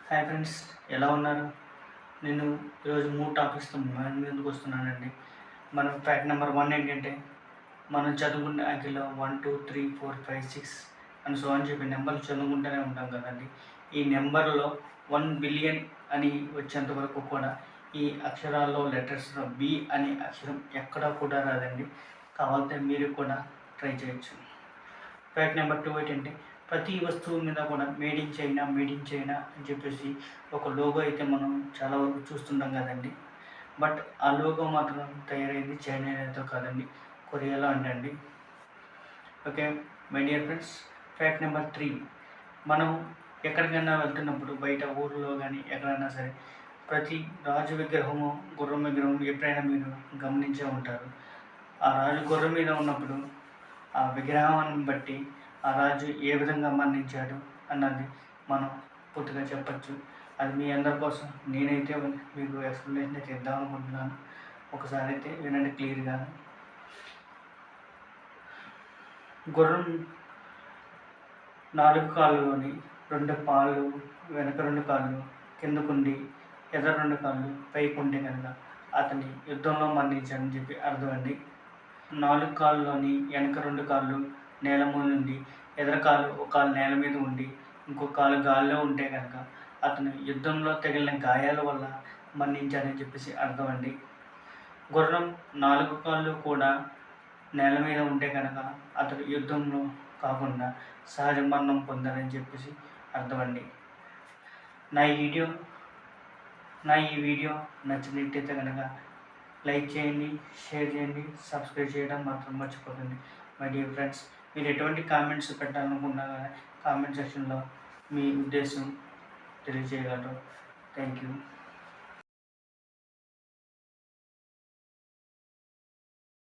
Hi friends, ఎలా ఉన్నారు? నేను ఈరోజు 3 టాపిక్స్‌తో మీ ముందుకు వస్తున్నానండి. మనం ఫ్యాక్ట్ నెంబర్ 1 ఏంటంటే, మనం చదువుకునే అంకెలో 1, 2, 3, 4, 5, 6 అని సో అని చెప్పి నెంబర్లు చదువుకుంటూనే ఉంటాం కదండీ! ఈ నెంబర్‌లో 1 బిలియన్ అని వచ్చేంత వరకు కూడా ఈ అక్షరాల్లో లెటర్స్‌లో బి అనే అక్షరం ఎక్కడా కూడా రాదండి. కావాలంటే మీరు కూడా ట్రై చేయొచ్చు. ఫ్యాక్ట్ నెంబర్ 2 ఏంటంటే, ప్రతి వస్తువు మీద కూడా made in China, made in China అని చెప్పేసి ఒక లోగో అయితే మనం చాలా వరకు చూస్తుంటాం కదండీ! బట్ ఆ లోగో మాత్రం తయారైంది చైనాతో కాదండి, కొరియాలో అంటండి. Okay my dear friends, fact number 3, మనం ఎక్కడికైనా వెళ్తున్నప్పుడు బయట ఊర్లో కానీ ఎక్కడైనా సరే ప్రతి రాజు విగ్రహము, గుర్రం విగ్రహం ఎప్పుడైనా మీరు గమనించే ఉంటారు. ఆ రాజు గుర్రం మీద ఉన్నప్పుడు ఆ విగ్రహాన్ని బట్టి ఆ రాజు ఏ విధంగా మరణించాడు అన్నది మనం పూర్తిగా చెప్పచ్చు. అది మీ అందరి కోసం నేనైతే మీకు ఎక్స్ప్లెనేషన్ అయితే ఇద్దాం అనుకుంటున్నాను. ఒకసారి అయితే వినండి క్లియర్గా. గుర్రం 4 కాళ్ళలోని 2 పాళ్ళు, వెనక 2 కాళ్ళు కిందకుండి ఎదర 2 కాళ్ళు పైకి ఉంటే కనుక అతని యుద్ధంలో మరణించాడని చెప్పి అర్థం అండి. 4 కాళ్ళలోని వెనక 2 కాళ్ళు నేల మీద ఉండి, ఎదర కాలు ఒక కాలు నేల మీద ఉండి, ఇంకో కాలు గాలిలో ఉంటే కనుక అతను యుద్ధంలో తగిలిన గాయాల వల్ల మరణించాడని చెప్పేసి అర్థం అండి. గుర్రం 4 కాళ్ళు కూడా నేల మీద ఉంటే కనుక అతడు యుద్ధంలో కాకుండా సహజ మరణం పొందాడని చెప్పేసి అర్థం అండి. నా ఈ వీడియో నచ్చినట్టయితే కనుక లైక్ చేయండి, షేర్ చేయండి, సబ్స్క్రైబ్ చేయడం మాత్రం మర్చిపోకండి. మై డియర్ ఫ్రెండ్స్, మీరు ఎటువంటి కామెంట్స్ పెట్టాలనుకున్నా కామెంట్ సెక్షన్లో మీ ఉద్దేశం తెలియజేయగలరు. Thank you.